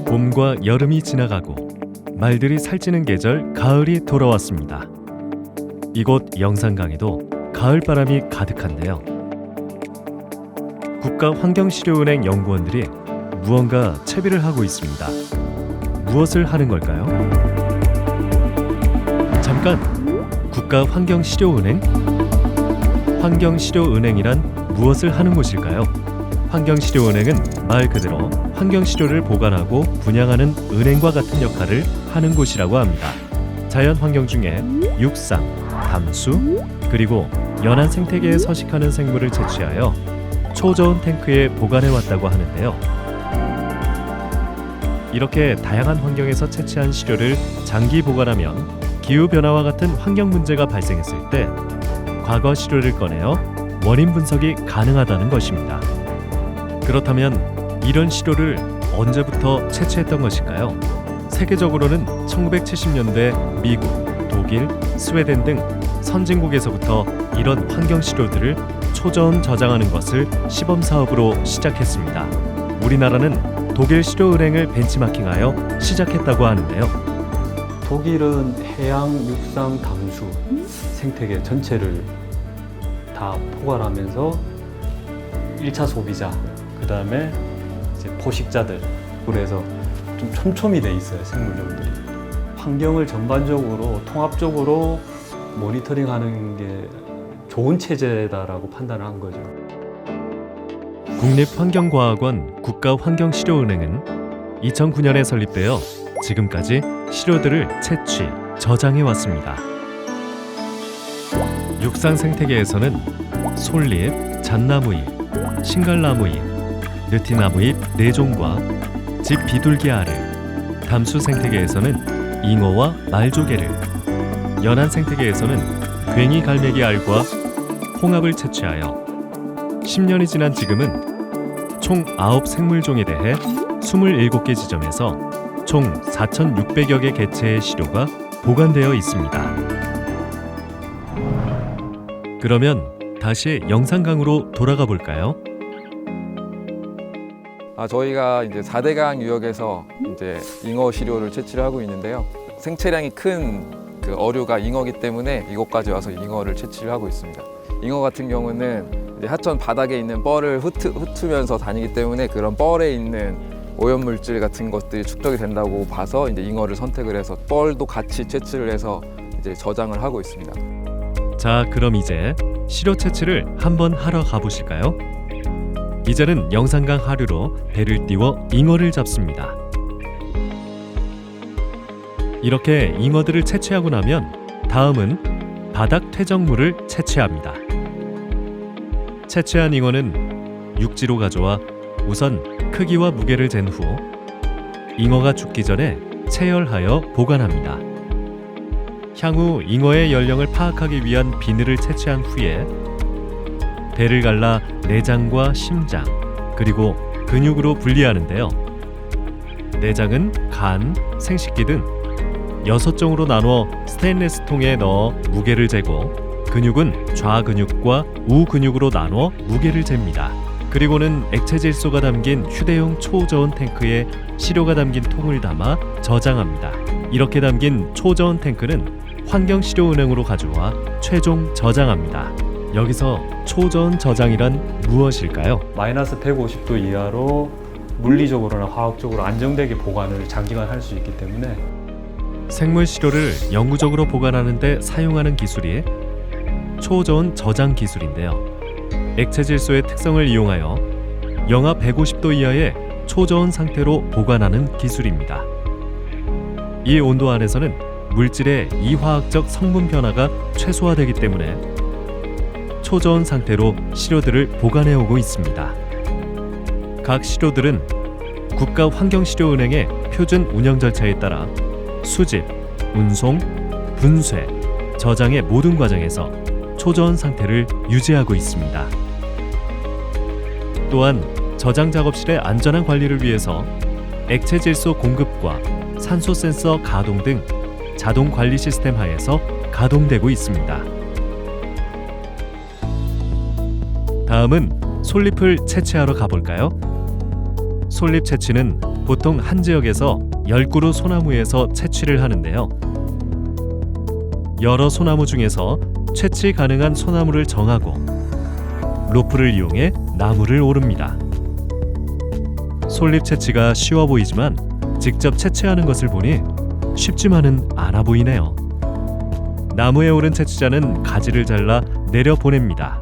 봄과 여름이 지나가고 말들이 살찌는 계절 가을이 돌아왔습니다. 이곳 영산강에도 가을바람이 가득한데요. 국가환경시료은행 연구원들이 무언가 채비를 하고 있습니다. 무엇을 하는 걸까요? 잠깐! 국가환경시료은행? 환경시료은행이란 무엇을 하는 곳일까요? 환경시료은행은 말 그대로 환경시료를 보관하고 분양하는 은행과 같은 역할을 하는 곳이라고 합니다. 자연환경 중에 육상, 담수, 그리고 연안 생태계에 서식하는 생물을 채취하여 초저온 탱크에 보관해왔다고 하는데요. 이렇게 다양한 환경에서 채취한 시료를 장기 보관하면 기후변화와 같은 환경 문제가 발생했을 때 과거 시료를 꺼내어 원인 분석이 가능하다는 것입니다. 그렇다면 이런 시료를 언제부터 채취했던 것일까요? 세계적으로는 1970년대 미국, 독일, 스웨덴 등 선진국에서부터 이런 환경 시료들을 초저온 저장하는 것을 시범 사업으로 시작했습니다. 우리나라는 독일 시료은행을 벤치마킹하여 시작했다고 하는데요. 독일은 해양, 육상, 담수 생태계 전체를 다 포괄하면서 1차 소비자, 그 다음에 이제 포식자들, 그래서 좀 촘촘히 돼 있어요, 생물종들이. 환경을 전반적으로 통합적으로 모니터링하는 게 좋은 체제다라고 판단을 한 거죠. 국립환경과학원 국가환경시료은행은 2009년에 설립되어 지금까지 시료들을 채취, 저장해 왔습니다. 육상 생태계에서는 솔잎, 잣나무잎, 신갈나무잎, 느티나무잎 4종과 집 비둘기 알을, 담수 생태계에서는 잉어와 말조개를, 연안 생태계에서는 괭이 갈매기 알과 홍합을 채취하여 10년이 지난 지금은 총 9생물종에 대해 27개 지점에서 총 4,600여 개 개체의 시료가 보관되어 있습니다. 그러면 다시 영산강으로 돌아가 볼까요? 저희가 이제 4대강 유역에서 이제 잉어 시료를 채취를 하고 있는데요. 생체량이 큰 그 어류가 잉어기 때문에 이곳까지 와서 잉어를 채취를 하고 있습니다. 잉어 같은 경우는 이제 하천 바닥에 있는 뻘을 훑으면서 다니기 때문에 그런 뻘에 있는 오염물질 같은 것들이 축적이 된다고 봐서 이제 잉어를 선택을 해서 뻘도 같이 채취를 해서 이제 저장을 하고 있습니다. 자, 그럼 이제 시료 채취를 한번 하러 가보실까요? 이제는 영산강 하류로 배를 띄워 잉어를 잡습니다. 이렇게 잉어들을 채취하고 나면 다음은 바닥 퇴적물을 채취합니다. 채취한 잉어는 육지로 가져와 우선 크기와 무게를 잰 후 잉어가 죽기 전에 체열하여 보관합니다. 향후 잉어의 연령을 파악하기 위한 비늘을 채취한 후에 배를 갈라 내장과 심장, 그리고 근육으로 분리하는데요. 내장은 간, 생식기 등 6종으로 나누어 스테인리스 통에 넣어 무게를 재고, 근육은 좌근육과 우근육으로 나누어 무게를 잽니다. 그리고는 액체 질소가 담긴 휴대용 초저온 탱크에 시료가 담긴 통을 담아 저장합니다. 이렇게 담긴 초저온 탱크는 환경시료은행으로 가져와 최종 저장합니다. 여기서 초저온 저장이란 무엇일까요? 마이너스 150도 이하로 물리적으로나 화학적으로 안정되게 보관을 장기간 할 수 있기 때문에 생물 시료를 영구적으로 보관하는 데 사용하는 기술이 초저온 저장 기술인데요. 액체 질소의 특성을 이용하여 영하 150도 이하의 초저온 상태로 보관하는 기술입니다. 이 온도 안에서는 물질의 이화학적 성분 변화가 최소화되기 때문에 초저온 상태로 시료들을 보관해 오고 있습니다. 각 시료들은 국가환경시료은행의 표준 운영 절차에 따라 수집, 운송, 분쇄, 저장의 모든 과정에서 초저온 상태를 유지하고 있습니다. 또한 저장 작업실의 안전한 관리를 위해서 액체 질소 공급과 산소 센서 가동 등 자동 관리 시스템 하에서 가동되고 있습니다. 다음은 솔잎을 채취하러 가볼까요? 솔잎 채취는 보통 한 지역에서 10그루 소나무에서 채취를 하는데요. 여러 소나무 중에서 채취 가능한 소나무를 정하고 로프를 이용해 나무를 오릅니다. 솔잎 채취가 쉬워 보이지만 직접 채취하는 것을 보니 쉽지만은 않아 보이네요. 나무에 오른 채취자는 가지를 잘라 내려 보냅니다.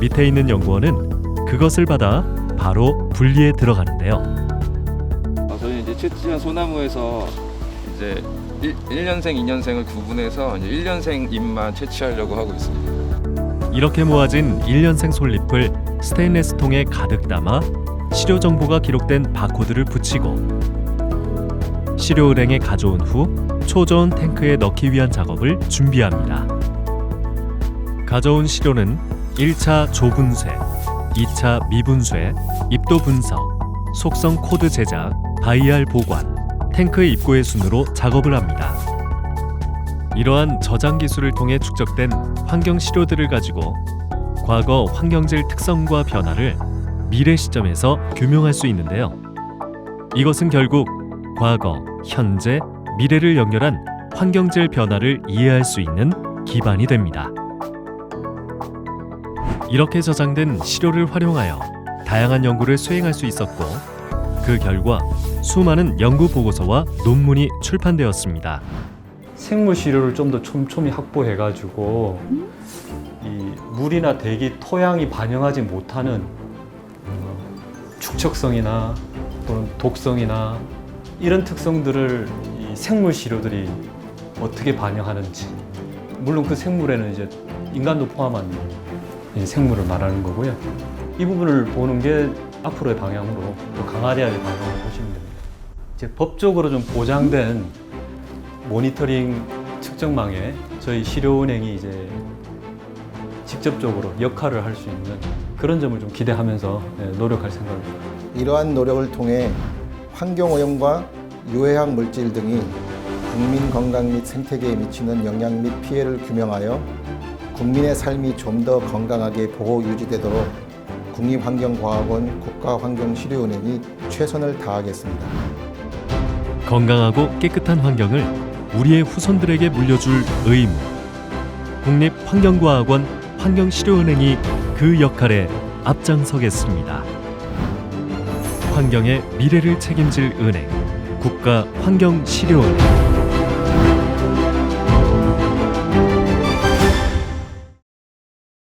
밑에 있는 연구원은 그것을 받아 바로 분리에 들어가는데요. 저는 이제 채취한 소나무에서 이제 1년생, 2년생을 구분해서 이제 1년생 잎만 채취하려고 하고 있습니다. 이렇게 모아진 1년생 솔잎을 스테인레스 통에 가득 담아 시료 정보가 기록된 바코드를 붙이고 시료 은행에 가져온 후 초저온 탱크에 넣기 위한 작업을 준비합니다. 가져온 시료는 1차 조분쇄, 2차 미분쇄, 입도 분석, 속성 코드 제작, 바이알 보관, 탱크 입구의 순으로 작업을 합니다. 이러한 저장 기술을 통해 축적된 환경 시료들을 가지고 과거 환경질 특성과 변화를 미래 시점에서 규명할 수 있는데요. 이것은 결국 과거, 현재, 미래를 연결한 환경질 변화를 이해할 수 있는 기반이 됩니다. 이렇게 저장된 시료를 활용하여 다양한 연구를 수행할 수 있었고 그 결과 수많은 연구 보고서와 논문이 출판되었습니다. 생물 시료를 좀 더 촘촘히 확보해가지고 이 물이나 대기, 토양이 반영하지 못하는 축척성이나 또는 독성이나 이런 특성들을 이 생물 시료들이 어떻게 반영하는지, 물론 그 생물에는 이제 인간도 포함한 이 생물을 말하는 거고요. 이 부분을 보는 게 앞으로의 방향으로 또 강화돼야 될 방향으로 보시면 됩니다. 이제 법적으로 좀 보장된 모니터링 측정망에 저희 시료은행이 이제 직접적으로 역할을 할 수 있는 그런 점을 좀 기대하면서 노력할 생각입니다. 이러한 노력을 통해 환경오염과 유해학 물질 등이 국민 건강 및 생태계에 미치는 영향 및 피해를 규명하여 국민의 삶이 좀 더 건강하게 보호 유지되도록 국립환경과학원 국가환경시료은행이 최선을 다하겠습니다. 건강하고 깨끗한 환경을 우리의 후손들에게 물려줄 의무. 국립환경과학원 환경시료은행이 그 역할에 앞장서겠습니다. 환경의 미래를 책임질 은행, 국가환경시료은행.